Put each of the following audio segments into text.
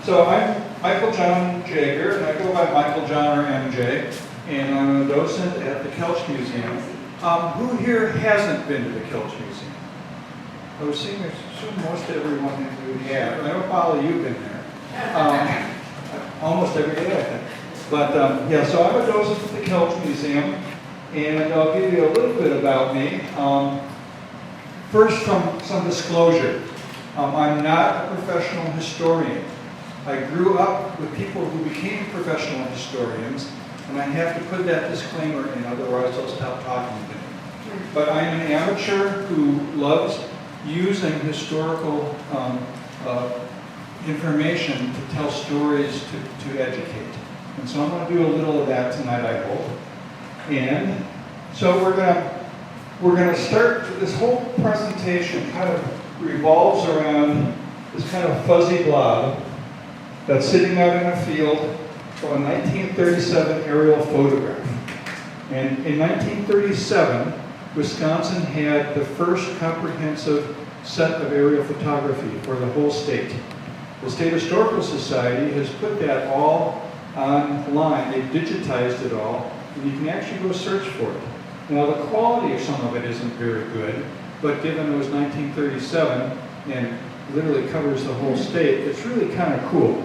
So I'm Michael John Jaeger, and I go by Michael John or MJ, and I'm a docent at the Kelch Museum. Who here hasn't been to the Kelch Museum? I was seeing, I assume most everyone who have. I know, Polly, you've been there. Almost every day, I think. But yeah, so I'm a docent at the Kelch Museum, and I'll give you a little bit about me. First, some disclosure. I'm not a professional historian. I grew up with people who became professional historians, and I have to put that disclaimer in, otherwise I'll stop talking to you. But I'm an amateur who loves using historical information to tell stories to educate. And so I'm going to do a little of that tonight, I hope. And so we're going to start, this whole presentation kind of revolves around this kind of fuzzy blob that's sitting out in a field from a 1937 aerial photograph. And in 1937, Wisconsin had the first comprehensive set of aerial photography for the whole state. The State Historical Society has put that all online. They've digitized it all, and you can actually go search for it. Now, the quality of some of it isn't very good, but given it was 1937 and literally covers the whole state, it's really kind of cool.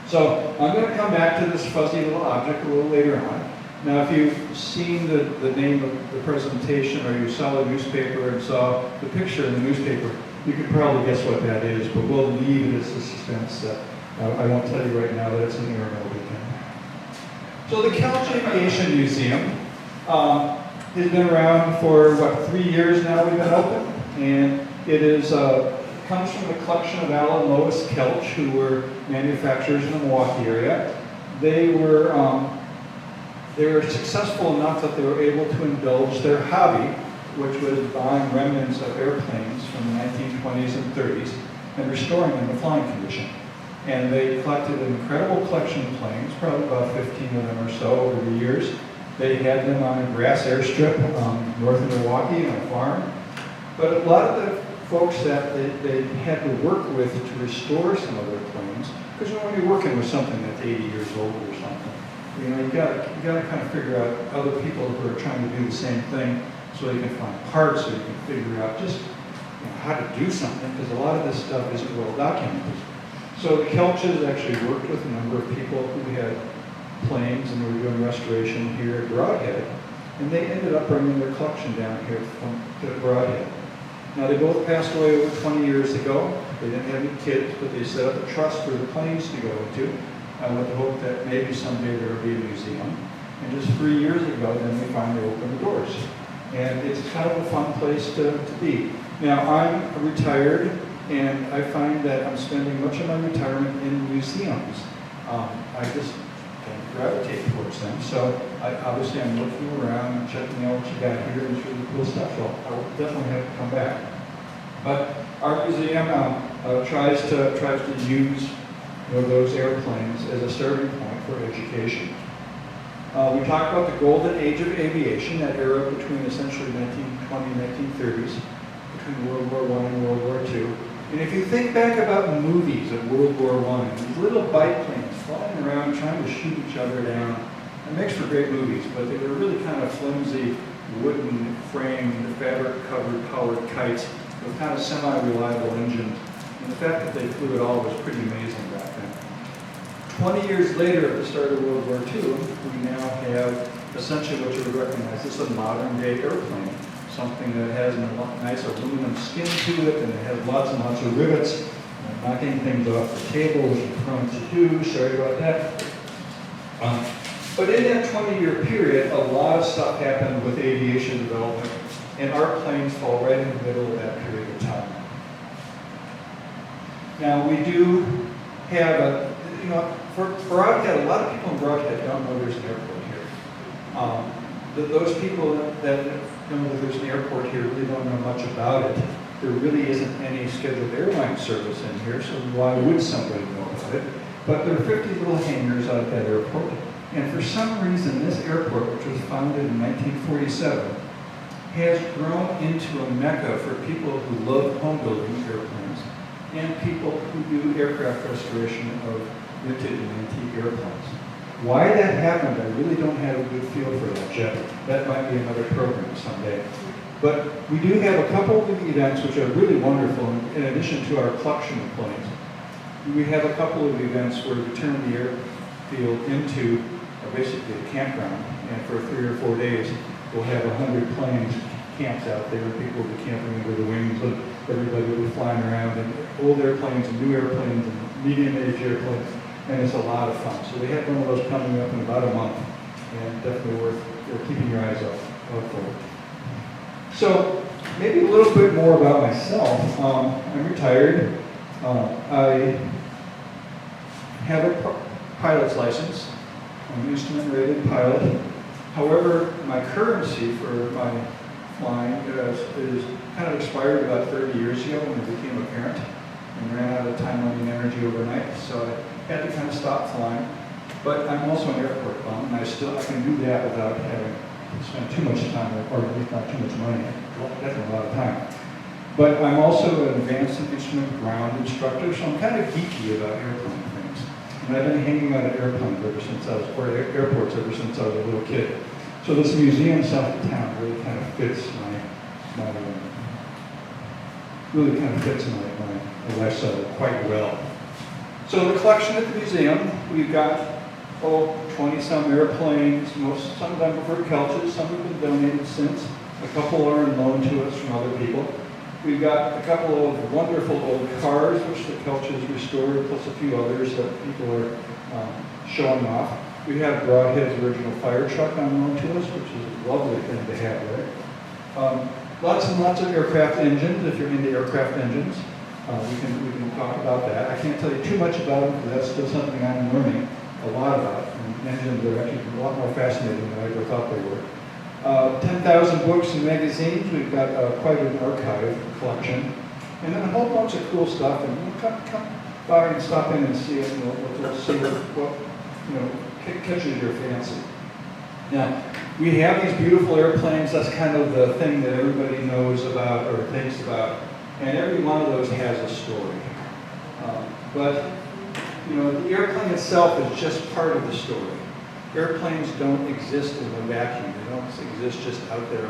So I'm going to come back to this fuzzy little object a little later on. Now, if you've seen the name of the presentation, or you saw the newspaper and saw the picture in the newspaper, you could probably guess what that is, but we'll leave it as a suspense. I won't tell you right now that it's an Airmail weekend. So the Kelch Aviation Museum has been around for, 3 years now we've been open, and it is comes from the collection of Alan and Lois Kelch, who were manufacturers in the Milwaukee area. They were successful enough that they were able to indulge their hobby, which was buying remnants of airplanes from the 1920s and 30s and restoring them to flying condition. And they collected an incredible collection of planes, probably about 15 of them or so over the years. They had them on a grass airstrip north of Milwaukee on a farm. But a lot of the folks that they had to work with to restore some of their planes, because when you're working with something that's 80 years old or something, you got to kind of figure out other people who are trying to do the same thing, so you can find parts, so you can figure out just how to do something, because a lot of this stuff isn't well documented. So the Kelches actually worked with a number of people who had planes and were doing restoration here at Brodhead, and they ended up bringing their collection down here to Brodhead. Now, they both passed away over 20 years ago. They didn't have any kids, but they set up a trust for the planes to go into, with the hope that maybe someday there will be a museum. And just 3 years ago, then we finally opened the doors. And it's kind of a fun place to be. Now, I'm retired, and I find that I'm spending much of my retirement in museums. I just don't gravitate towards them. So obviously I'm looking around and checking out what you got here, and it's really cool stuff. So I will definitely have to come back. But our museum tries to use those airplanes as a starting point for education. We talked about the golden age of aviation, that era between essentially 1920 and 1930s, between World War I and World War II. And if you think back about movies of World War I, these little biplanes flying around trying to shoot each other down, it makes for great movies, but they were really kind of flimsy, wooden framed, fabric-covered, powered kites with kind of semi-reliable engines. And the fact that they flew at all was pretty amazing back then. 20 years later, at the start of World War II, we now have essentially what you would recognize as a modern-day airplane. Something that has a nice aluminum skin to it, and it has lots and lots of rivets. Knocking things off the table, which I'm prone to do, sorry about that. But in that 20-year period, a lot of stuff happened with aviation development, and our planes fall right in the middle of that period of time. Now, we do have for Brodhead, a lot of people in Brodhead don't know there's an airport here. Those people that know that there's an airport here really don't know much about it. There really isn't any scheduled airline service in here, so why would somebody know about it? But there are 50 little hangars out at that airport, and for some reason this airport, which was founded in 1947, has grown into a mecca for people who love home building airplanes and people who do aircraft restoration of vintage and antique airplanes. Why that happened, I really don't have a good feel for that yet. That might be another program someday. But we do have a couple of events which are really wonderful in addition to our collection of planes. We have a couple of events where we turn the airfield into basically a campground, and for 3 or 4 days we'll have 100 planes camped out there, and people will be camping under the wings, and everybody will be flying around, and old airplanes and new airplanes and medium-age airplanes, and it's a lot of fun. So we have one of those coming up in about a month, and definitely worth keeping your eyes out for. So maybe a little bit more about myself. I'm retired. I have a pilot's license. I'm an instrument-rated pilot. However, my currency for my flying is kind of expired about 30 years ago when I became a parent and ran out of time, money, and energy overnight. So I had to kind of stop flying. But I'm also an airport bum, and I can do that without having to spend too much time, or at least not too much money. Definitely a lot of time. But I'm also an advanced instrument ground instructor, so I'm kind of geeky about airplane things. And I've been hanging out at airplanes ever since I was, or airports ever since I was a little kid. So this museum south of town really kind of fits my lifestyle quite well. So the collection at the museum, we've got 20-some airplanes. Some of them are Kelches, some have been donated since. A couple are on loan to us from other people. We've got a couple of wonderful old cars, which the Kelch has restored, plus a few others that people are showing off. We have Brodhead's original fire truck on loan to us, which is a lovely thing to have there. Lots and lots of aircraft engines, if you're into aircraft engines. We can talk about that. I can't tell you too much about them, because that's still something I'm learning a lot about. And engines are actually a lot more fascinating than I ever thought they were. 10,000 books and magazines. We've got quite an archive collection. And then a whole bunch of cool stuff. And we'll come by and stop in and see it, and we'll see what catches your fancy. Now, we have these beautiful airplanes. That's kind of the thing that everybody knows about or thinks about. And every one of those has a story. But the airplane itself is just part of the story. Airplanes don't exist in a vacuum. They don't exist just out there.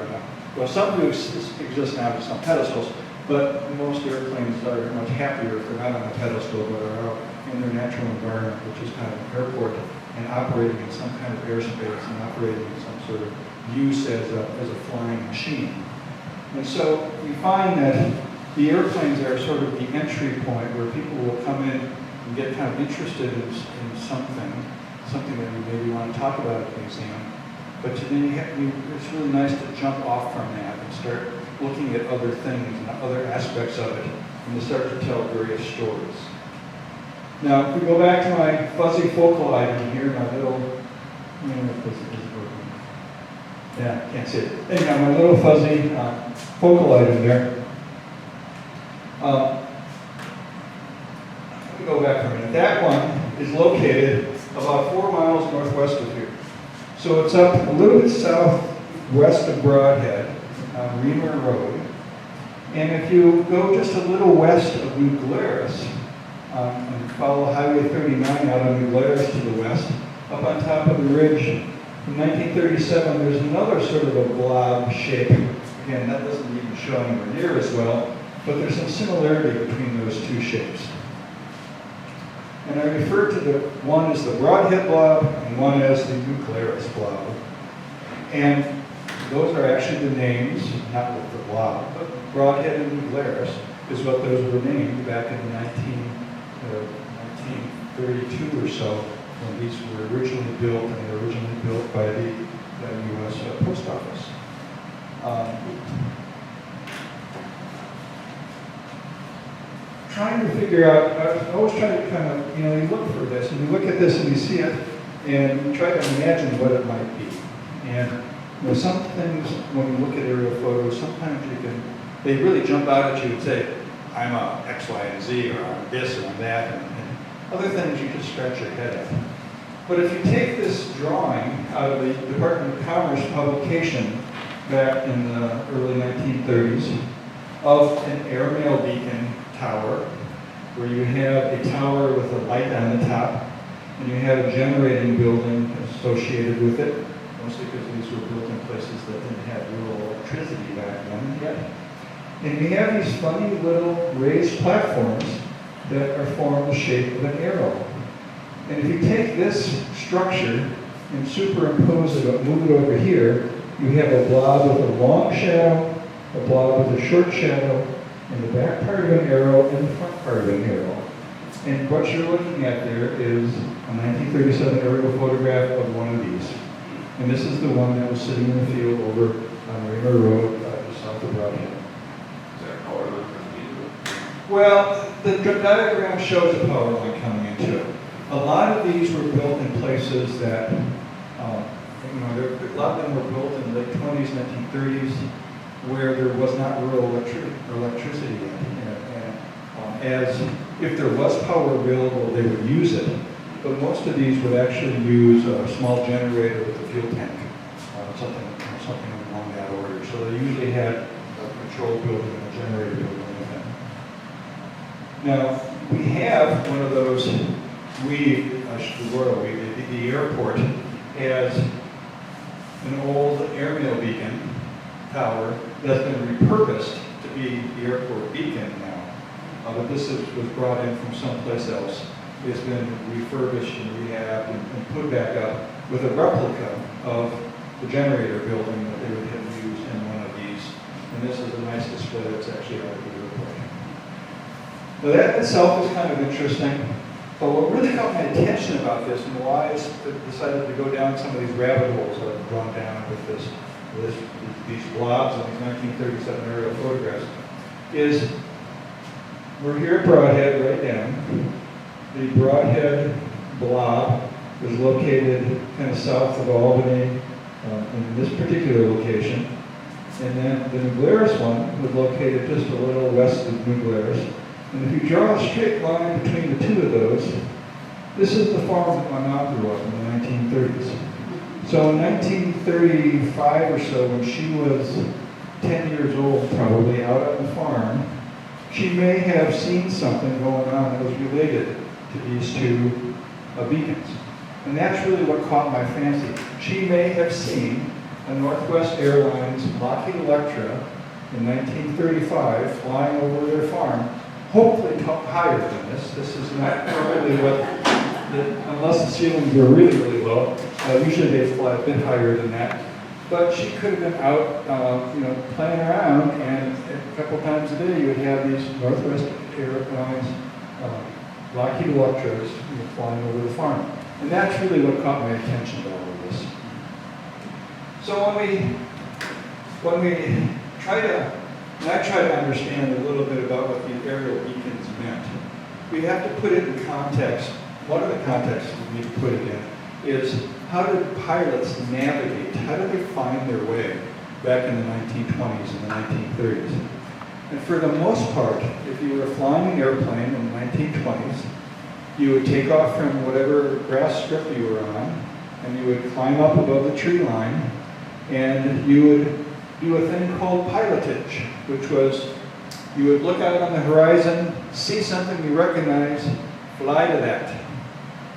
Well, some do exist now on some pedestals, but most airplanes are much happier if they're not on a pedestal, but are out in their natural environment, which is kind of an airport, and operating in some kind of airspace and operating in some sort of use as a flying machine. And so we find that the airplanes are sort of the entry point where people will come in and get kind of interested in something that we maybe want to talk about at the museum. But then it's really nice to jump off from that and start looking at other things and other aspects of it, and to start to tell various stories. Now, if we go back to my fuzzy focal item here, my little, yeah, can't see it. Anyhow, my little fuzzy focal item there. Let me go back for a minute. That one is located about 4 miles northwest of here. So it's up a little bit southwest of Brodhead on Reamer Road. And if you go just a little west of New Glarus, and follow Highway 39 out of New Glarus to the west, up on top of the ridge, in 1937, there's another sort of a blob shape. Again, that doesn't even show anywhere near as well, but there's some similarity between those two shapes. And I refer to the one as the Brodhead blob and one as the New Glarus blob. And those are actually the names, not with the blob, but Brodhead and New Glarus is what those were named back in 1932 or so, when these were originally built, and they were originally built by the U.S. Post Office. Trying to figure out, I was always trying to kind of, you look for this, and you look at this and you see it, and you try to imagine what it might be. And some things, when you look at aerial photos, sometimes they really jump out at you and say, I'm a X, Y, and Z, or I'm this, or I'm that, and other things you just scratch your head at. But if you take this drawing out of the Department of Commerce publication back in the early 1930s of an Airmail beacon tower, where you have a tower with a light on the top, and you have a generating building associated with it, mostly because these were built in places that didn't have real electricity back then yet. And you have these funny little raised platforms that are formed the shape of an arrow. And if you take this structure and superimpose it, move it over here, you have a blob with a long shadow, a blob with a short shadow, and the back part of an arrow and the front part of an arrow. And what you're looking at there is a 1937 aerial photograph of one of these. And this is the one that was sitting in the field over on Raymer Road, just south of Brodhead. Is that power line coming into it? Well, the diagram shows a power line coming into it. A lot of these were built in places that, a lot of them were built in the late 20s, 1930s, where there was not rural electricity yet. As if there was power available, they would use it. But most of these would actually use a small generator with a fuel tank, something along that order. So they usually had a control building and a generator building with them. Now, we have one of those, the airport has an old Airmail beacon tower that's been repurposed to be the airport beacon now. But this was brought in from someplace else. It's been refurbished and rehabbed and put back up with a replica of the generator building that they would have used in one of these. And this is a nice display that's actually out of the airport. Now that itself is kind of interesting, but what really caught my attention about this and why I decided to go down some of these rabbit holes that I've gone down with these blobs and these 1937 aerial photographs is we're here at Brodhead right down. The Brodhead blob is located kind of south of Albany in this particular location. And then the New Glarus one was located just a little west of New Glarus. And if you draw a straight line between the two of those, this is the farm that my mom grew up in the 1930s. So in 1935 or so, when she was 10 years old probably, out on the farm, she may have seen something going on that was related to these two beacons. And that's really what caught my fancy. She may have seen a Northwest Airlines Lockheed Electra in 1935 flying over their farm, hopefully higher than this. This is not probably unless the ceilings were really, really low. Usually they fly a bit higher than that. But she could have been out, playing around, and a couple times a day you would have these Northwest Airlines Lockheed Electras flying over the farm. And that's really what caught my attention to all of this. So when we try to understand a little bit about what the aerial beacons meant, we have to put it in context. One of the contexts we need to put it in is how did pilots navigate? How did they find their way back in the 1920s and the 1930s? And for the most part, if you were flying an airplane in the 1920s, you would take off from whatever grass strip you were on, and you would climb up above the tree line, and you would do a thing called pilotage, which was you would look out on the horizon, see something you recognize, fly to that.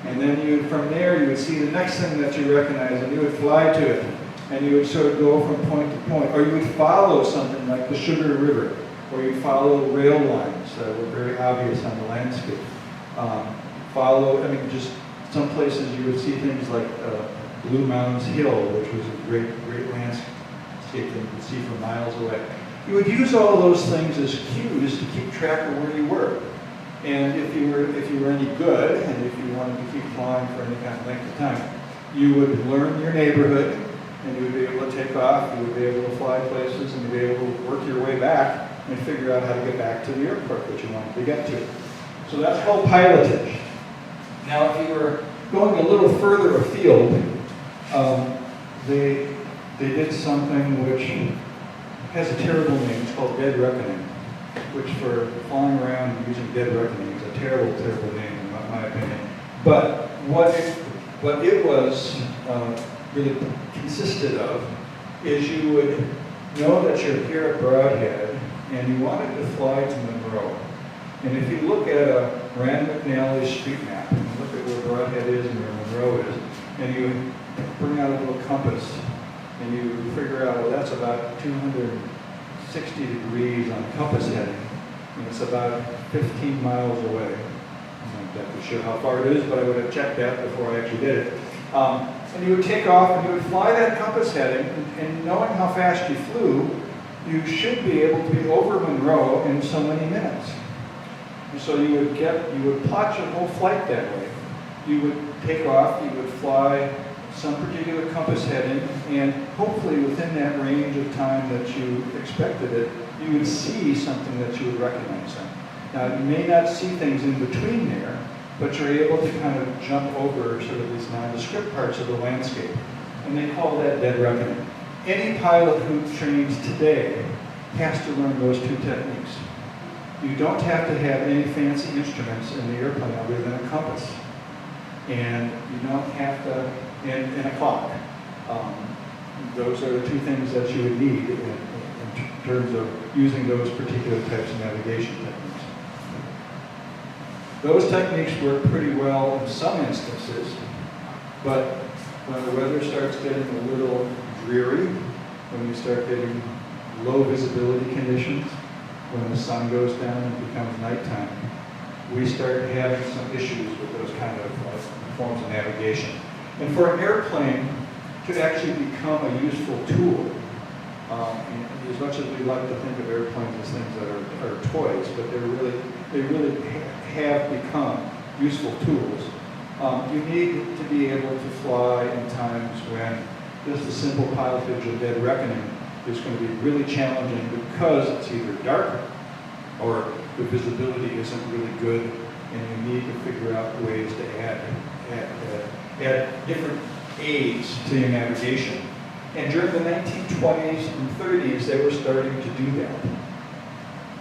And then from there you would see the next thing that you recognize, and you would fly to it. And you would sort of go from point to point. Or you would follow something like the Sugar River, or you'd follow rail lines that were very obvious on the landscape. Just some places you would see things like Blue Mountains Hill, which was a great landscape that you could see from miles away. You would use all those things as cues to keep track of where you were. And if you were any good, and if you wanted to keep flying for any kind of length of time, you would learn your neighborhood, and you would be able to take off, you would be able to fly places, and you'd be able to work your way back and figure out how to get back to the airport that you wanted to get to. So that's called pilotage. Now, if you were going a little further afield, they did something which has a terrible name. It's called dead reckoning, which for flying around and using dead reckoning is a terrible, terrible name in my opinion. But what it was really consisted of is you would know that you're here at Brodhead and you wanted to fly to Monroe. And if you look at a Rand McNally street map, and you look at where Brodhead is and where Monroe is, and you bring out a little compass, and you figure out, well, that's about 260 degrees on compass heading, and it's about 15 miles away. I'm not exactly sure how far it is, but I would have checked that before I actually did it. And you would take off and you would fly that compass heading, and knowing how fast you flew, you should be able to be over Monroe in so many minutes. And so you would plot your whole flight that way. You would take off, you would fly some particular compass heading, and hopefully within that range of time that you expected it, you would see something that you would recognize then. Now, you may not see things in between there, but you're able to kind of jump over sort of these nondescript parts of the landscape. And they call that dead reckoning. Any pilot who trains today has to learn those two techniques. You don't have to have any fancy instruments in the airplane other than a compass. And you don't have to, and a clock. Those are the two things that you would need in terms of using those particular types of navigation techniques. Those techniques work pretty well in some instances, but when the weather starts getting a little dreary, when you start getting low visibility conditions, when the sun goes down and it becomes nighttime, we start having some issues with those kind of forms of navigation. And for an airplane to actually become a useful tool, as much as we like to think of airplanes as things that are toys, but they really have become useful tools. You need to be able to fly in times when just the simple pilotage of dead reckoning is going to be really challenging because it's either dark or the visibility isn't really good, and you need to figure out ways to add different aids to your navigation. And during the 1920s and 30s, they were starting to do that.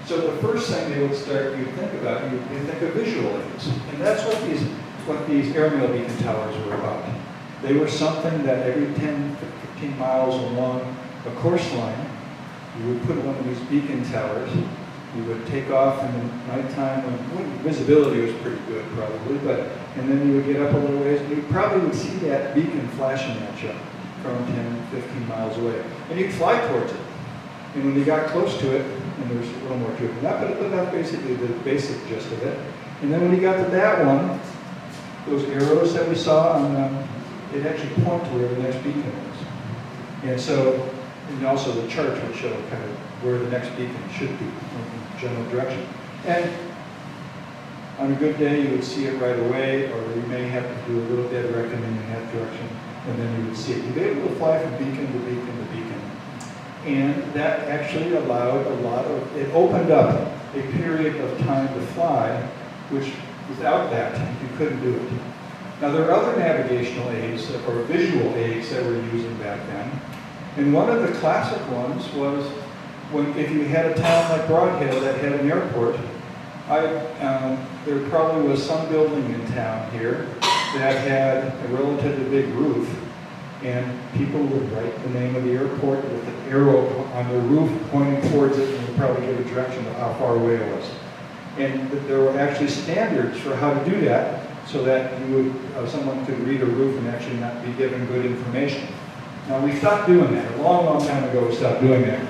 So the first thing they would start, you'd think about, you'd think of visual aids. And that's what these airmail beacon towers were about. They were something that every 10, 15 miles along a course line, you would put one of these beacon towers. You would take off in the nighttime when visibility was pretty good probably, and then you would get up a little ways and you probably would see that beacon flashing at you from 10, 15 miles away. And you'd fly towards it. And when you got close to it, and there's a little more to it than that, but that's basically the basic gist of it. And then when you got to that one, those arrows that we saw on it actually point to where the next beacon is. And so, and also the chart would show kind of where the next beacon should be in general direction. And on a good day, you would see it right away, or you may have to do a little dead reckoning in that direction, and then you would see it. You'd be able to fly from beacon to beacon to beacon. And that actually allowed it opened up a period of time to fly, which without that, you couldn't do it. Now, there are other navigational aids, or visual aids that we're using back then. And one of the classic ones was if you had a town like Brodhead that had an airport, there probably was some building in town here that had a relatively big roof, and people would write the name of the airport with an arrow on the roof pointing towards it, and would probably give a direction of how far away it was. And there were actually standards for how to do that, so that someone could read a roof and actually not be given good information. Now, we stopped doing that. A long, long time ago, we stopped doing that.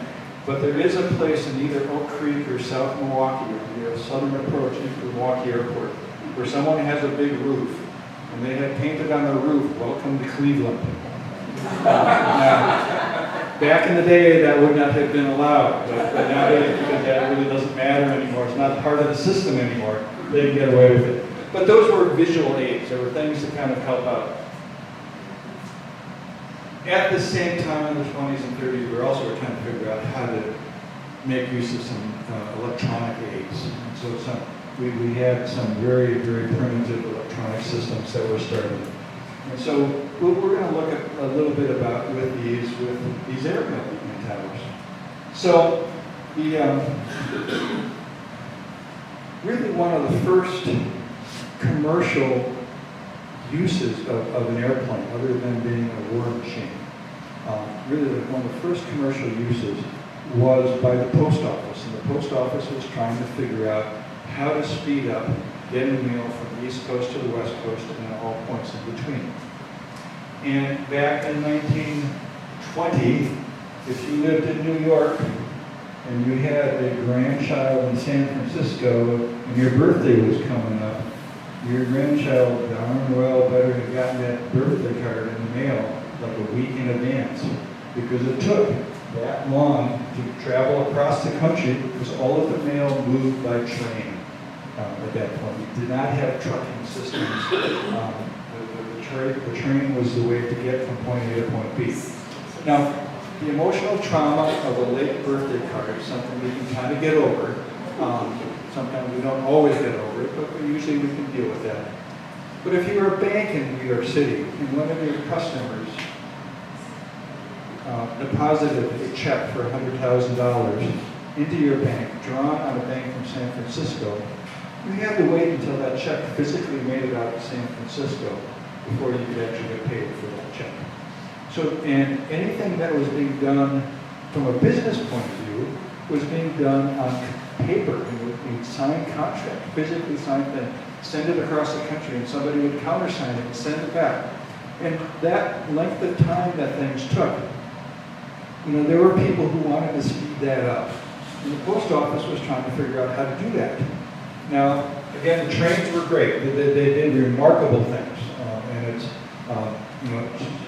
But there is a place in either Oak Creek or South Milwaukee, on the southern approach into Milwaukee Airport, where someone has a big roof, and they had painted on the roof, "Welcome to Cleveland." Now, back in the day, that would not have been allowed, but nowadays, because that really doesn't matter anymore, it's not part of the system anymore, they can get away with it. But those were visual aids. There were things to kind of help out. At the same time, in the 20s and 30s, we were also trying to figure out how to make use of some electronic aids. So we had some very, very primitive electronic systems that were started. And so we're going to look at a little bit about with these airmail beacon towers. So really one of the first commercial uses of an airplane, other than being a war machine, really one of the first commercial uses was by the post office. And the post office was trying to figure out how to speed up getting mail from the East Coast to the West Coast and then all points in between. And back in 1920, if you lived in New York and you had a grandchild in San Francisco and your birthday was coming up, your grandchild darn well better have gotten that birthday card in the mail like a week in advance, because it took that long to travel across the country because all of the mail moved by train at that point. We did not have trucking systems. The train was the way to get from point A to point B. Now, the emotional trauma of a late birthday card is something we can kind of get over. Sometimes we don't always get over it, but usually we can deal with that. But if you were a bank in New York City and one of your customers deposited a check for $100,000 into your bank, drawn on a bank from San Francisco, you had to wait until that check physically made it out to San Francisco before you could actually get paid for that check. So, and anything that was being done from a business point of view was being done on paper. You'd sign contract, physically sign thing, send it across the country, and somebody would countersign it and send it back. And that length of time that things took, there were people who wanted to speed that up. And the post office was trying to figure out how to do that. Now, again, the trains were great. They did remarkable things. And it's,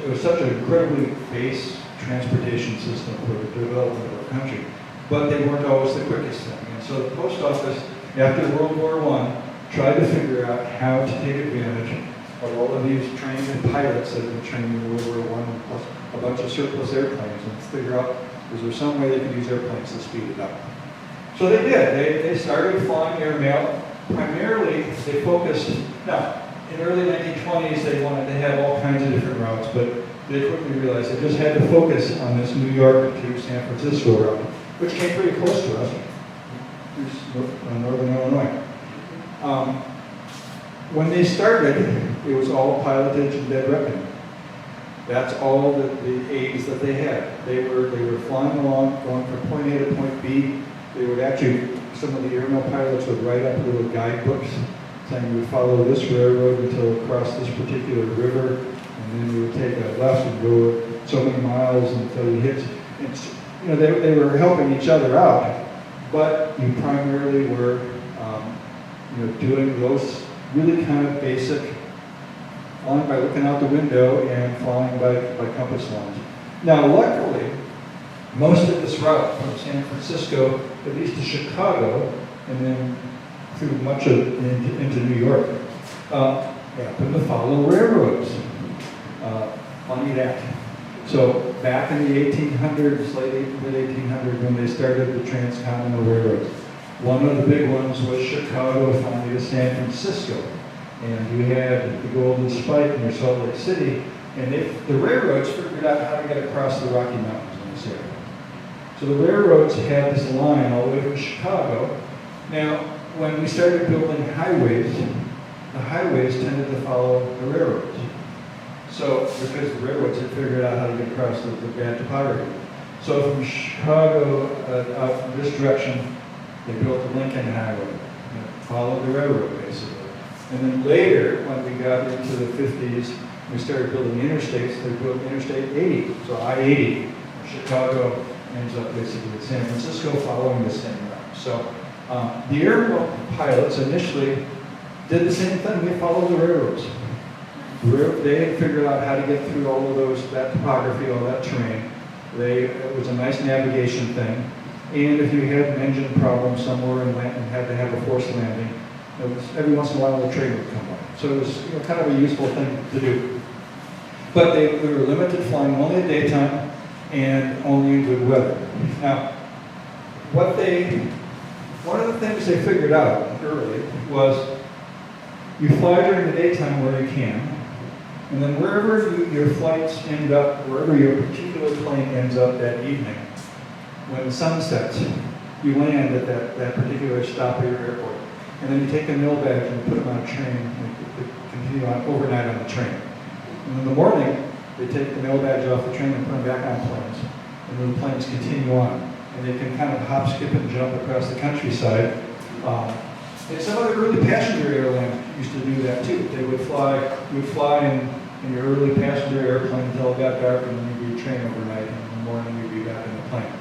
it was such an incredibly base transportation system for the development of our country. But they weren't always the quickest thing. And so the post office, after World War I, tried to figure out how to take advantage of all of these trained pilots that had been trained in World War I, plus a bunch of surplus airplanes, and figure out, was there some way they could use airplanes to speed it up? So they did. They started flying airmail. Primarily, they focused, now, in the early 1920s, they wanted to have all kinds of different routes, but they quickly realized they just had to focus on this New York to San Francisco route, which came pretty close to us, northern Illinois. When they started, it was all pilotage and dead reckoning. That's all the aids that they had. They were flying along, going from point A to point B. They would actually, some of the airmail pilots would write up little guidebooks saying you would follow this railroad until across this particular river, and then you would take a left and go so many miles until you hit. They were helping each other out, but you primarily were, doing those really kind of basic, flying by looking out the window and flying by compass lines. Now, luckily, most of this route from San Francisco, at least to Chicago, and then through much of into New York, happened to follow railroads. Funny that. So back in the 1800s, mid-1800s, when they started the transcontinental railroads, one of the big ones was Chicago, finally to San Francisco. And you had the Golden Spike near Salt Lake City, and the railroads figured out how to get across the Rocky Mountains in this area. So the railroads had this line all the way from Chicago. Now, when we started building highways, the highways tended to follow the railroads. So, because the railroads had figured out how to get across the bad topography. So from Chicago out in this direction, they built the Lincoln Highway, followed the railroad basically. And then later, when we got into the 50s, we started building interstates. They built Interstate 80, so I-80. Chicago ends up basically at San Francisco following the same route. So the airmail pilots initially did the same thing. They followed the railroads. They had figured out how to get through all of that topography, all that terrain. It was a nice navigation thing. And if you had an engine problem somewhere and had to have a forced landing, every once in a while the train would come by. So it was kind of a useful thing to do. But we were limited, flying only at daytime and only in good weather. Now, one of the things they figured out early was you fly during the daytime where you can, and then wherever your flights end up, wherever your particular plane ends up that evening, when the sun sets, you land at that particular stop at your airport. And then you take a mail badge and put them on a train and continue on overnight on the train. And in the morning, they take the mail badge off the train and put them back on planes. And then the planes continue on. And they can kind of hop, skip, and jump across the countryside And some of the early passenger airlines used to do that too. They would fly, you would fly in your early passenger airplane until it got dark, and then you'd be trained overnight, and in the morning you'd be back in the plane.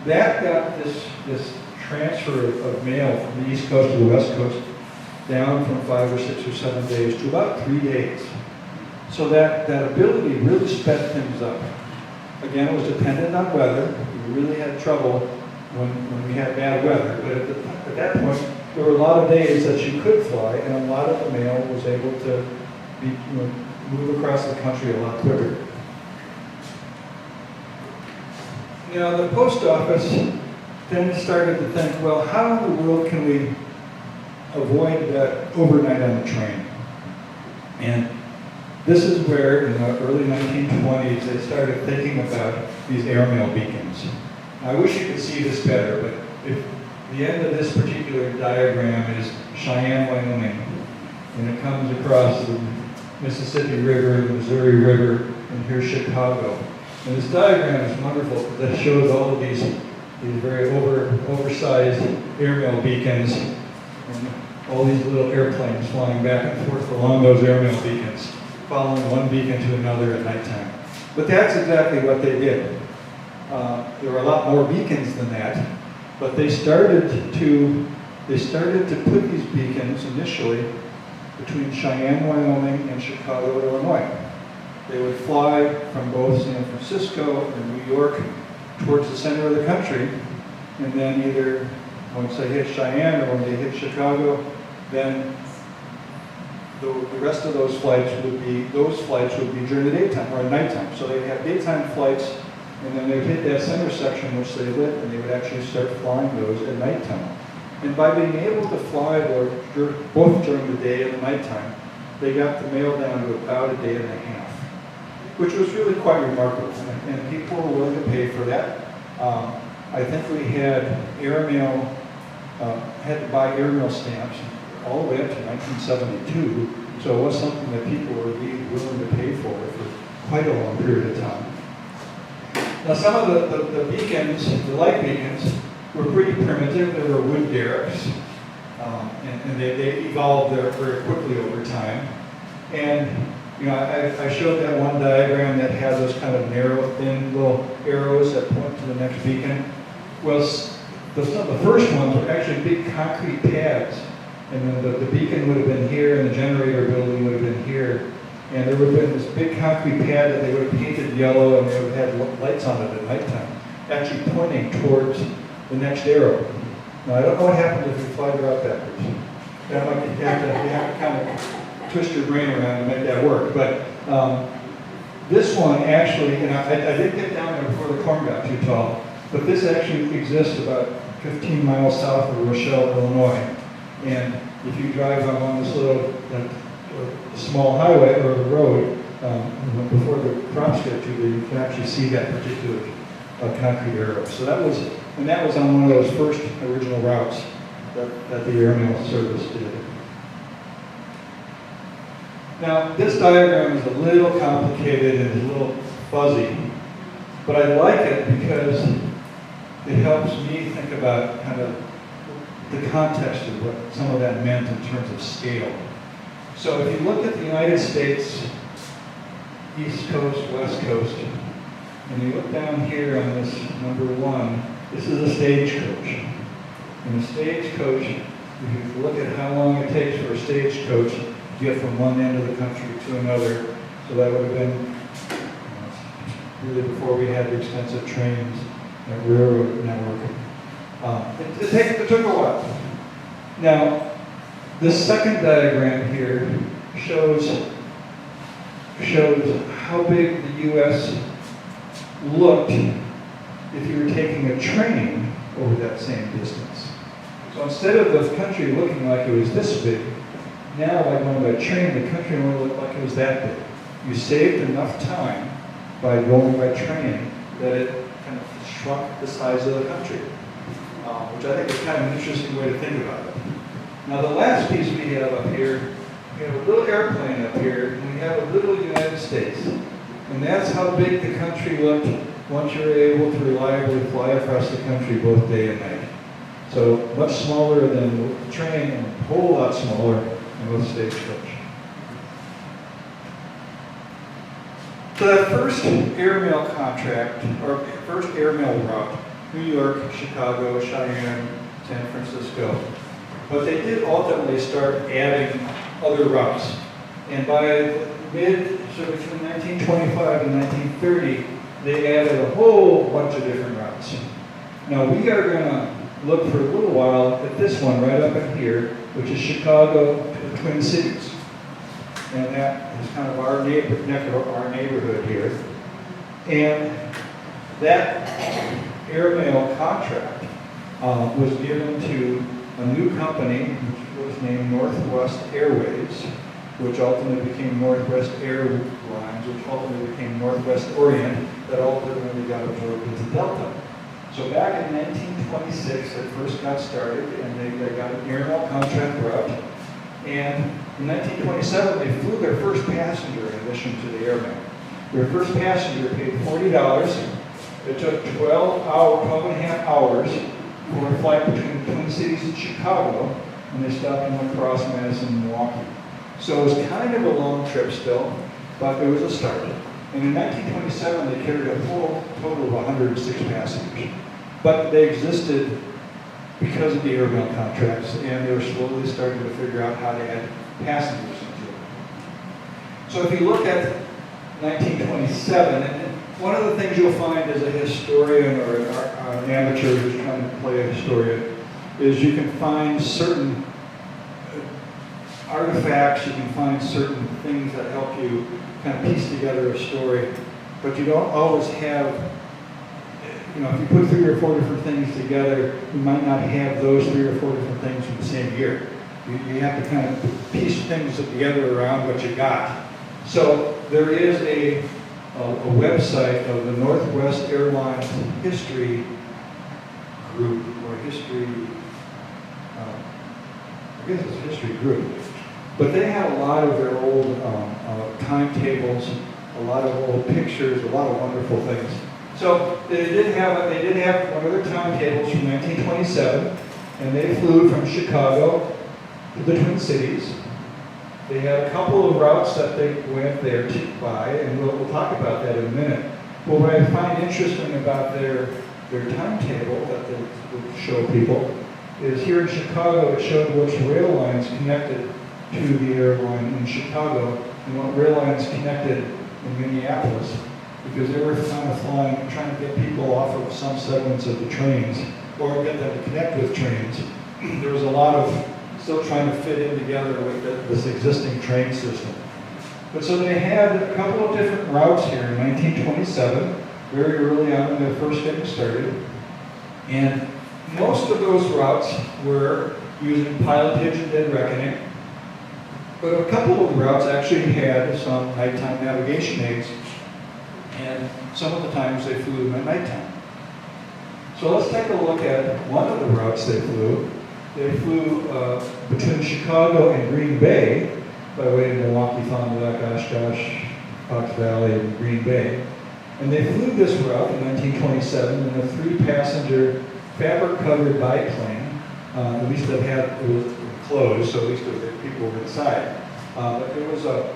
That got this transfer of mail from the East Coast to the West Coast down from 5 or 6 or 7 days to about 3 days. So that ability really sped things up. Again, it was dependent on weather. We really had trouble when we had bad weather, but at that point, there were a lot of days that you could fly, and a lot of the mail was able to be, move across the country a lot quicker. Now, the post office then started to think, well, how in the world can we avoid that overnight on the train? And this is where, in the early 1920s, they started thinking about these airmail beacons. I wish you could see this better, but if the end of this particular diagram is Cheyenne, Wyoming, and it comes across the Mississippi River, the Missouri River, and here's Chicago. And this diagram is wonderful that shows all of these very oversized airmail beacons and all these little airplanes flying back and forth along those airmail beacons, following one beacon to another at nighttime. But that's exactly what they did. There were a lot more beacons than that, but they started to put these beacons initially between Cheyenne, Wyoming, and Chicago, Illinois. They would fly from both San Francisco and New York towards the center of the country, and then either once they hit Cheyenne or when they hit Chicago, then the rest of those flights would be during the daytime or at nighttime. So they'd have daytime flights, and then they'd hit that center section which they lit, and they would actually start flying those at nighttime. And by being able to fly both during the day and the nighttime, they got the mail down to about a day and a half, which was really quite remarkable, and people were willing to pay for that. I think we had airmail, had to buy airmail stamps all the way up to 1972, so it was something that people were really willing to pay for quite a long period of time. Now, some of the beacons, the light beacons, were pretty primitive. They were wood derricks, and they evolved very quickly over time. And I showed that one diagram that had those kind of narrow, thin little arrows that point to the next beacon. Well, some of the first ones were actually big concrete pads, and then the beacon would have been here, and the generator building would have been here. And there would have been this big concrete pad that they would have painted yellow, and they would have had lights on it at nighttime, actually pointing towards the next arrow. Now, I don't know what happens if you fly the route backwards. You have to kind of twist your brain around and make that work. But this one actually, and I did get down there before the corn got too tall, but this actually exists about 15 miles south of Rochelle, Illinois. And if you drive on this little small highway or the road, before the crops get to you, you can actually see that particular concrete arrow. So that was on one of those first original routes that the airmail service did. Now, this diagram is a little complicated and a little fuzzy, but I like it because it helps me think about kind of the context of what some of that meant in terms of scale. So if you look at the United States, East Coast, West Coast, and you look down here on this number 1, this is a stagecoach. And a stagecoach, if you look at how long it takes for a stagecoach to get from one end of the country to another, so that would have been really before we had the extensive trains and railroad network. It took a while. Now, this second diagram here shows how big the U.S. looked if you were taking a train over that same distance. So instead of the country looking like it was this big, now by going by train, the country only looked like it was that big. You saved enough time by going by train that it kind of shrunk the size of the country, which I think is kind of an interesting way to think about it. Now the last piece we have up here, we have a little airplane up here, and we have a little United States. And that's how big the country looked once you were able to reliably fly across the country both day and night. So much smaller than the train and a whole lot smaller than with stagecoach. So that first airmail contract, or first airmail route, New York, Chicago, Cheyenne, San Francisco. But they did ultimately start adding other routes. And by so between 1925 and 1930, they added a whole bunch of different routes. Now we are going to look for a little while at this one right up in here, which is Chicago to the Twin Cities. And that is kind of our neighborhood here. And that airmail contract was given to a new company, which was named Northwest Airways, which ultimately became Northwest Airlines, which ultimately became Northwest Orient, that ultimately got absorbed into Delta. So back in 1926, it first got started, and they got an airmail contract route. And in 1927, they flew their first passenger in addition to the airmail. Their first passenger paid $40. It took 12 and a half hours for a flight between the Twin Cities and Chicago, and they stopped and went across Madison and Milwaukee. So it was kind of a long trip still, but it was a start. And in 1927, they carried a full total of 106 passengers. But they existed because of the airmail contracts, and they were slowly starting to figure out how to add passengers into it. So if you look at 1927, and one of the things you'll find as a historian or an amateur who's trying to play a historian is you can find certain artifacts, you can find certain things that help you kind of piece together a story, but you don't always have, if you put 3 or 4 different things together, you might not have those 3 or 4 different things in the same year. You have to kind of piece things together around what you got. So there is a website of the Northwest Airlines History Group, or History, I guess it's History Group. But they have a lot of their old timetables, a lot of old pictures, a lot of wonderful things. So they did have one of their timetables from 1927, and they flew from Chicago to the Twin Cities. They had a couple of routes that they went there by, and we'll talk about that in a minute. But what I find interesting about their timetable that they would show people is here in Chicago, it showed which rail lines connected to the airline in Chicago and what rail lines connected in Minneapolis, because they were kind of trying to get people off of some segments of the trains or get them to connect with trains. There was a lot of still trying to fit in together with this existing train system. But so they had a couple of different routes here in 1927, very early on when they first getting started. And most of those routes were using pilotage and dead reckoning. But a couple of routes actually had some nighttime navigation aids, and some of the times they flew them at nighttime. So let's take a look at one of the routes they flew. They flew between Chicago and Green Bay, by way of Milwaukee, Fond du Lac, Oshkosh, Fox Valley, and Green Bay. And they flew this route in 1927 in a 3-passenger fabric-covered biplane. At least it was closed, so at least there were people were inside. But it was a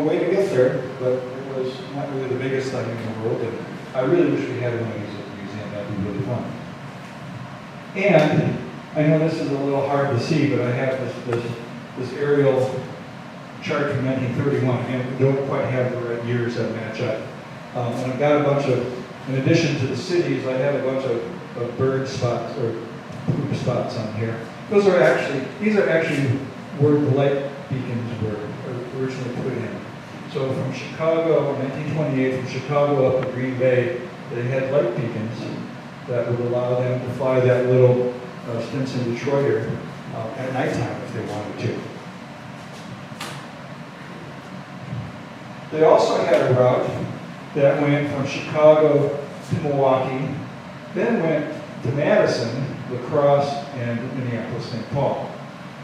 way to get there, but it was not really the biggest thing in the world. And I really wish we had one of these at the museum. That'd be really fun. And I know this is a little hard to see, but I have this aerial chart from 1931, and we don't quite have the right years that match up. And I've got a bunch of, in addition to the cities, I have a bunch of bird spots or poop spots on here. These are actually where the light beacons were originally put in. So from Chicago, 1928, from Chicago up to Green Bay, they had light beacons that would allow them to fly that little Stinson Detroiter at nighttime if they wanted to. They also had a route that went from Chicago to Milwaukee, then went to Madison, La Crosse, and Minneapolis, St. Paul.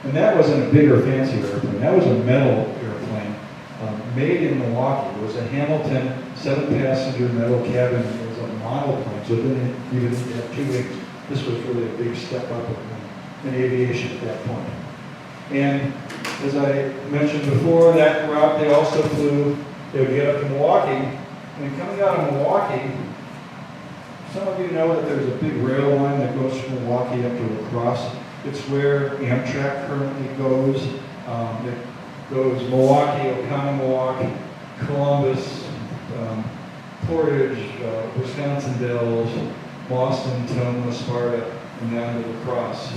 And that wasn't a bigger, fancier airplane. That was a metal airplane made in Milwaukee. It was a Hamilton 7-passenger metal cabin. It was a monoplane, so it didn't even have 2 wings. this was really a big step up in aviation at that point. And as I mentioned before, that route they also flew, they would get up to Milwaukee, and coming out of Milwaukee, some of you know that there's a big rail line that goes from Milwaukee up to La Crosse. It's where Amtrak currently goes. It goes Milwaukee, Oconomowoc, Columbus, Portage, Wisconsin Dells, Boston, Tacoma, Sparta, and down to La Crosse.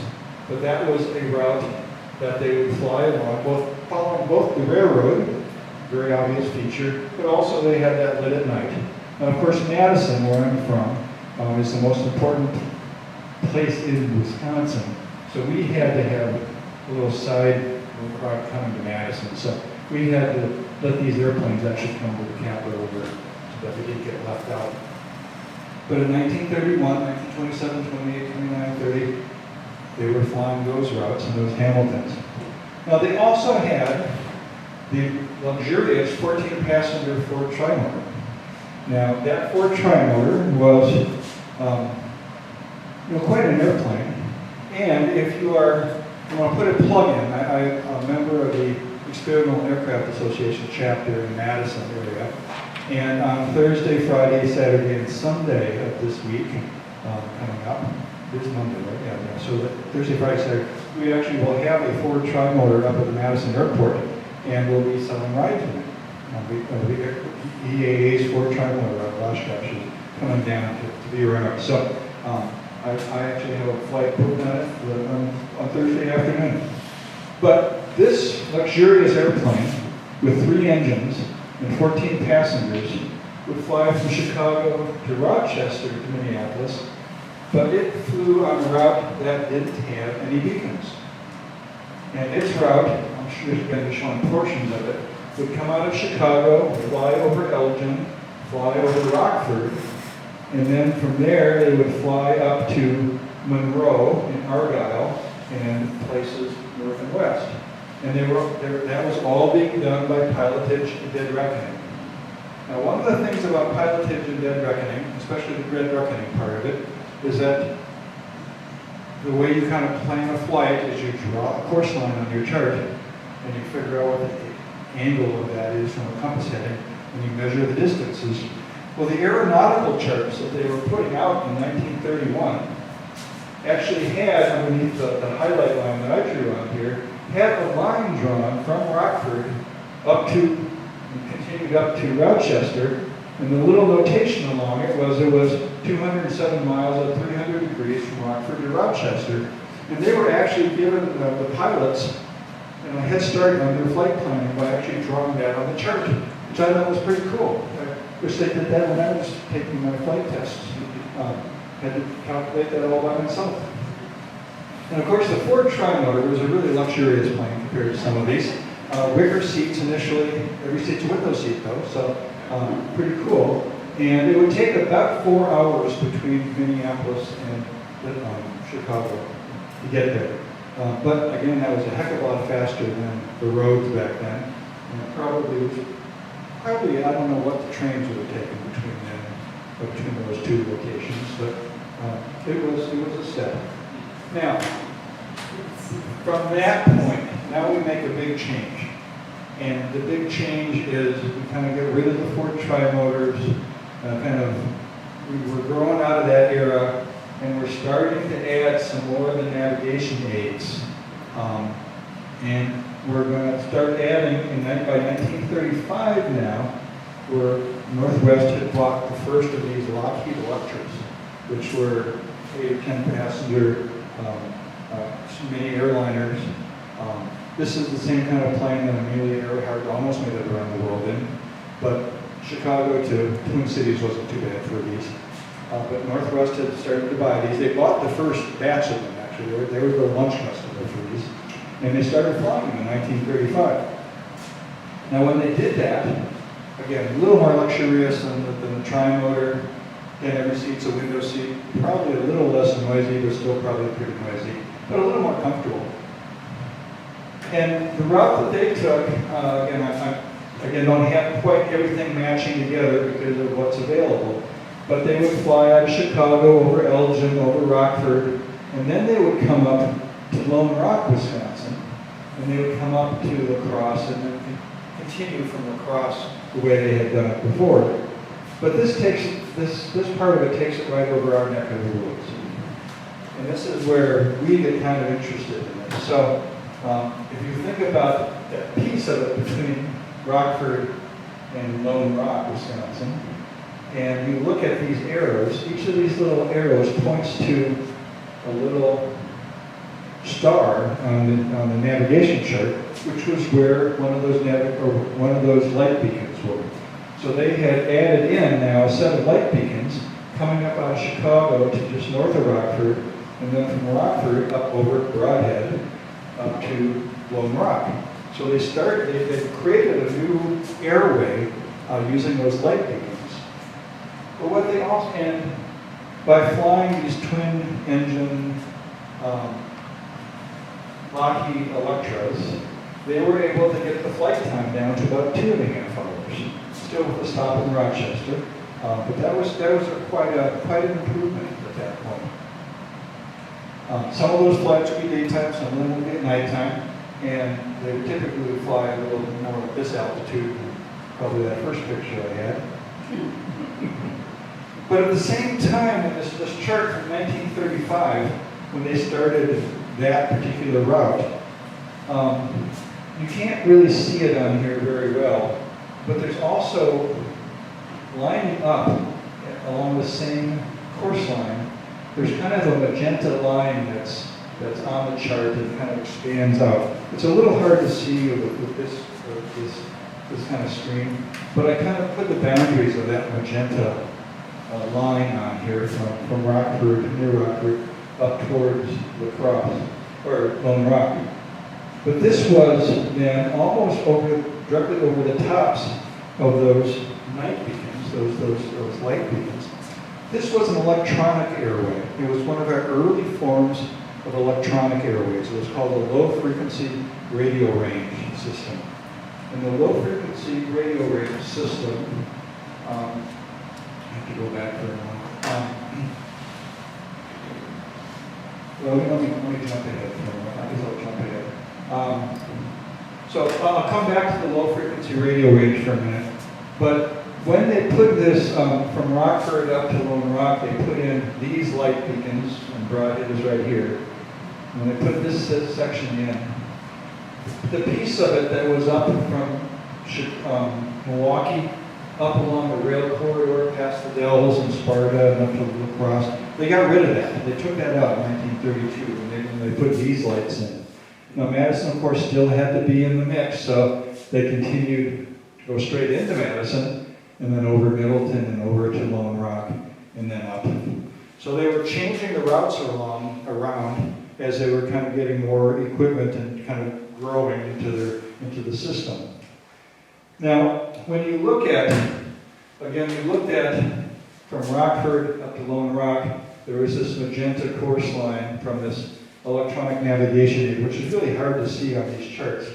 But that was a route that they would fly along, following both the railroad, very obvious feature, but also they had that lit at night. Now, of course, Madison, where I'm from, is the most important place in Wisconsin. So we had to have a little side route coming to Madison. So we had to let these airplanes actually come to the capital over so that they didn't get left out. But in 1931, 1927, 28, 29, 30, they were flying those routes and those Hamiltons. Now they also had the luxurious 14-passenger Ford Trimotor. Now that Ford Trimotor was quite an airplane. And if you want to put a plug in, I'm a member of the Experimental Aircraft Association chapter in Madison area. And on Thursday, Friday, Saturday, and Sunday of this week, coming up, this Monday, right? Yeah. So Thursday, Friday, Saturday, we actually will have a Ford Trimotor up at the Madison Airport, and we'll be selling rides in it. The EAA's Ford Trimotor, Oshkosh, is coming down to be around. So I actually have a flight booked on it on Thursday afternoon. But this luxurious airplane with 3 engines and 14 passengers would fly from Chicago to Rochester to Minneapolis, but it flew on a route that didn't have any beacons. And its route, I'm sure you're going to be showing portions of it, would come out of Chicago, fly over Elgin, fly over Rockford, and then from there they would fly up to Monroe in Argyle and places north and west. And that was all being done by pilotage and dead reckoning. Now, one of the things about pilotage and dead reckoning, especially the dead reckoning part of it, is that the way you kind of plan a flight is you draw a course line on your chart and you figure out what the angle of that is from a compass heading and you measure the distances. Well, the aeronautical charts that they were putting out in 1931 actually had, underneath the highlight line that I drew on here, had a line drawn from Rockford up to, and continued up to Rochester, and the little notation along it was 207 miles at 300 degrees from Rockford to Rochester, and they were actually given the pilots a head start on their flight planning by actually drawing that on the chart, which I thought was pretty cool. I wish they did that when I was taking my flight tests. Had to calculate that all by myself. And of course, the Ford Trimotor was a really luxurious plane compared to some of these. Wicker seats initially, every seat's a window seat though, so pretty cool. And it would take about 4 hours between Minneapolis and Chicago to get there. But again, that was a heck of a lot faster than the roads back then. And it probably, I don't know what the trains would have taken between those 2 locations, but it was a step. Now, from that point, now we make a big change. And the big change is we kind of get rid of the Ford Trimotors, we were growing out of that era, and we're starting to add some more of the navigation aids. And we're going to start adding, by 1935 now, where Northwest had bought the first of these Lockheed Electras, which were 8 or 10 passenger mini airliners. This is the same kind of plane that Amelia Earhart almost made it around the world in, but Chicago to Twin Cities wasn't too bad for these. But Northwest had started to buy these. They bought the first batch of them, actually. They were the launch customer for these. And they started flying them in 1935. Now, when they did that, again, a little more luxurious than the Trimotor, and every seat's a window seat, probably a little less noisy, but still probably pretty noisy, but a little more comfortable. And the route that they took, again, I don't have quite everything matching together because of what's available, But they would fly out of Chicago, over Elgin, over Rockford, and then they would come up to Lone Rock, Wisconsin, and they would come up to La Crosse and then continue from La Crosse the way they had done it before. But this part of it takes it right over our neck of the woods. And this is where we get kind of interested in it. So if you think about that piece of it between Rockford and Lone Rock, Wisconsin, and you look at these arrows, each of these little arrows points to a little star on the navigation chart, which was where one of those light beacons were. So they had added in now a set of light beacons coming up out of Chicago to just north of Rockford, and then from Rockford up over Brodhead up to Lone Rock. So they created a new airway using those light beacons. But what they also, and by flying these twin engine Lockheed Electras, they were able to get the flight time down to about 2.5 hours. Still with a stop in Rochester, but that was quite an improvement at that point. Some of those flights would be daytime, some of them would be at nighttime, and they would typically fly a little more at this altitude, probably that first picture I had. But at the same time, in this chart from 1935, when they started that particular route, you can't really see it on here very well, but there's also lining up along the same course line, there's kind of a magenta line that's on the chart that kind of expands out. It's a little hard to see with this kind of screen, but I kind of put the boundaries of that magenta line on here from Rockford, near Rockford, up towards La Crosse, or Lone Rock. But this was then almost directly over the tops of those night beacons, those light beacons. This was an electronic airway. It was one of our early forms of electronic airways. It was called a low-frequency radio range system. And the low-frequency radio range system, I have to go back for a moment. Well, let me jump ahead for a moment. I guess I'll jump ahead. So I'll come back to the low-frequency radio range for a minute. But when they put this from Rockford up to Lone Rock, they put in these light beacons, and Brodhead is right here. When they put this section in, the piece of it that was up from Milwaukee, up along the rail corridor past the Dells and Sparta and up to La Crosse, they got rid of that. They took that out in 1932 when they put these lights in. Now Madison, of course, still had to be in the mix, so they continued to go straight into Madison, and then over Middleton and over to Lone Rock, and then up. So they were changing the routes around as they were kind of getting more equipment and kind of growing into the system. Now, when you look at, again, we looked at from Rockford up to Lone Rock, there was this magenta course line from this electronic navigation aid, which is really hard to see on these charts.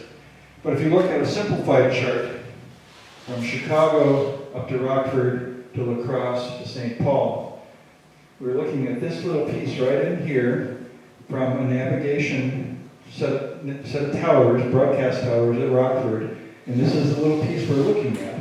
But if you look at a simplified chart from Chicago up to Rockford to La Crosse to St. Paul, we're looking at this little piece right in here from a navigation set of towers, broadcast towers at Rockford, and this is the little piece we're looking at.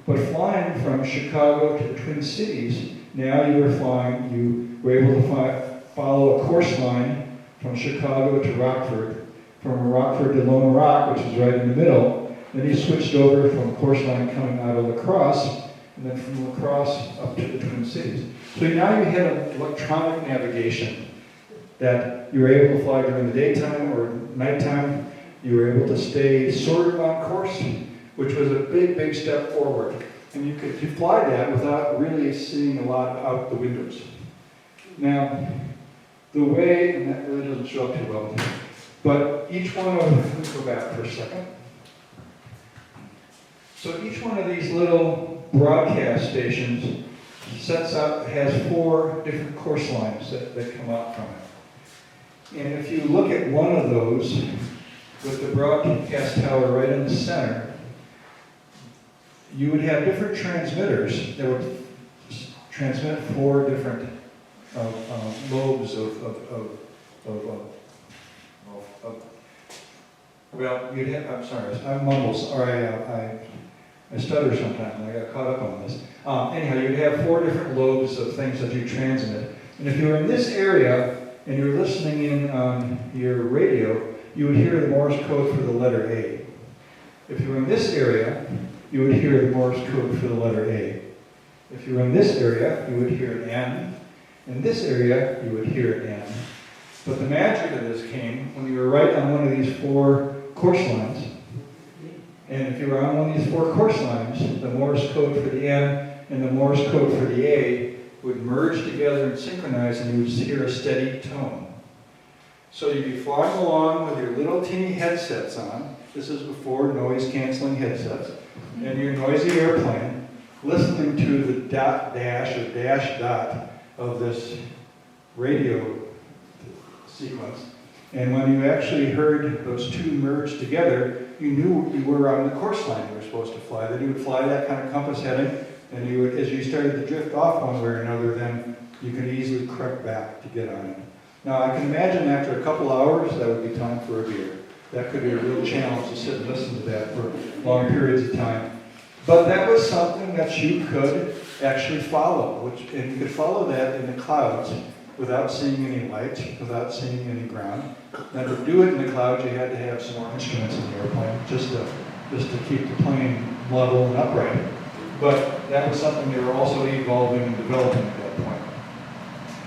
But flying from Chicago to the Twin Cities, now you were able to follow a course line from Chicago to Rockford, from Rockford to Lone Rock, which is right in the middle. Then you switched over from a course line coming out of La Crosse, and then from La Crosse up to the Twin Cities. So now you had an electronic navigation that you were able to fly during the daytime or nighttime. You were able to stay sort of on course, which was a big, big step forward. And you could fly that without really seeing a lot out the windows. Now, the way, and that really doesn't show up too well, but each one of, let's go back for a second. So each one of these little broadcast stations has 4 different course lines that come out from it. And if you look at one of those, with the broadcast tower right in the center, you would have different transmitters that would transmit 4 different lobes well, you'd have, I'm sorry, I mumble, or I stutter sometimes, and I got caught up on this. Anyhow, you'd have 4 different lobes of things that you transmit. And if you were in this area, and you're listening in on your radio, you would hear the Morse code for the letter A. If you were in this area, you would hear the Morse code for the letter A. If you were in this area, you would hear an N. In this area, you would hear an N. But the magic of this came when you were right on one of these 4 course lines. And if you were on one of these 4 course lines, the Morse code for the N and the Morse code for the A would merge together and synchronize, and you would hear a steady tone. So you'd be flying along with your little teeny headsets on. This is before noise-canceling headsets. And your noisy airplane, listening to the dot dash or dash dot of this radio sequence. And when you actually heard those 2 merge together, you knew you were on the course line you were supposed to fly. Then you would fly that kind of compass heading, and you would, as you started to drift off one way or another, then you could easily correct back to get on it. Now, I can imagine after a couple hours, that would be time for a beer. That could be a real challenge to sit and listen to that for long periods of time. But that was something that you could actually follow, and you could follow that in the clouds without seeing any lights, without seeing any ground. Now, to do it in the clouds, you had to have some more instruments in the airplane, just to keep the plane level and upright. But that was something they were also evolving and developing at that point.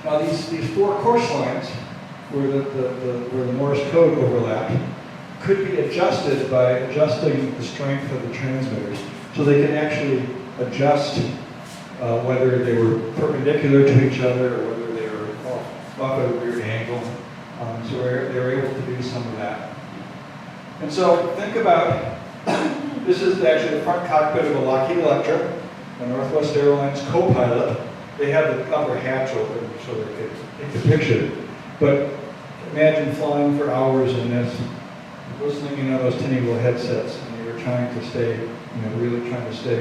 Now, these 4 course lines, where the Morse code overlapped, could be adjusted by adjusting the strength of the transmitters. So they could actually adjust whether they were perpendicular to each other or whether they were off at a weird angle. So they were able to do some of that. And so think about, this is actually the front cockpit of a Lockheed Electra, a Northwest Airlines co-pilot. They had the upper hatch open so they could take the picture. But imagine flying for hours in this, listening in on those tiny little headsets, and you were trying to stay, really trying to stay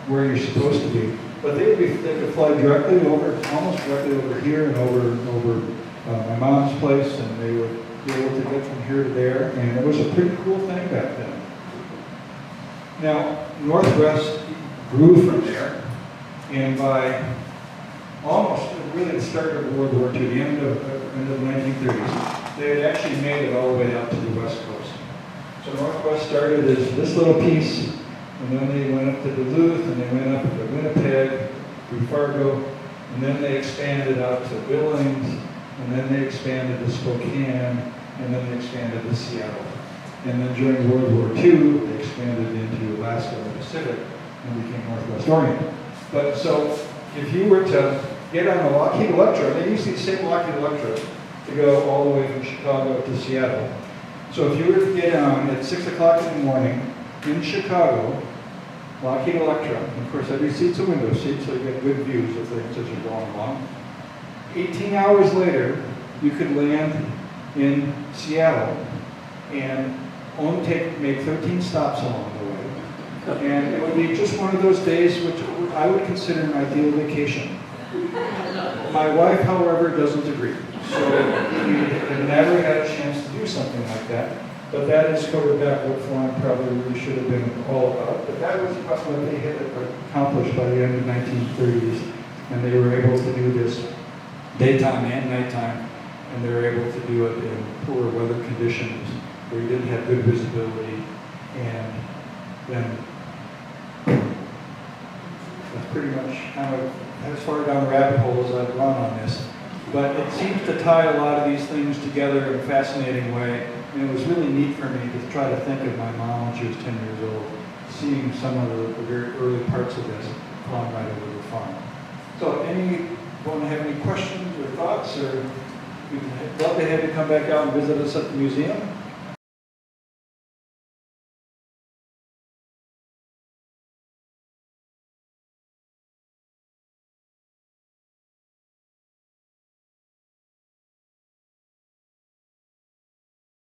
where you're supposed to be. But they could fly directly over, almost directly over here and over my mom's place, and they would be able to get from here to there, and it was a pretty cool thing back then. Now, Northwest grew from there, and by almost really the start of World War II, the end of the 1930s, they had actually made it all the way out to the West Coast. So Northwest started as this little piece, and then they went up to Duluth, and they went up to Winnipeg, through Fargo, and then they expanded out to Billings, and then they expanded to Spokane, and then they expanded to Seattle. And then during World War II, they expanded into Alaska and the Pacific, and became Northwest Orient. But so, if you were to get on a Lockheed Electra, they used the same Lockheed Electra to go all the way from Chicago to Seattle. So if you were to get on at 6 o'clock in the morning in Chicago, Lockheed Electra, and of course every seat's a window seat, so you get good views of things as you're going along. 18 hours later, you could land in Seattle and only make 13 stops along the way. And it would be just one of those days which I would consider an ideal vacation. My wife, however, doesn't agree. So we have never had a chance to do something like that. But that is covered back what flying probably really should have been all about. But that was what they had accomplished by the end of the 1930s. And they were able to do this daytime and nighttime. And they were able to do it in poor weather conditions where you didn't have good visibility. And then that's pretty much kind of as far down the rabbit hole as I've gone on this. But it seems to tie a lot of these things together in a fascinating way. And it was really neat for me to try to think of my mom when she was 10 years old, seeing some of the very early parts of this flying right over the farm. So anyone have any questions or thoughts? Or we'd love to have you come back out and visit us at the museum.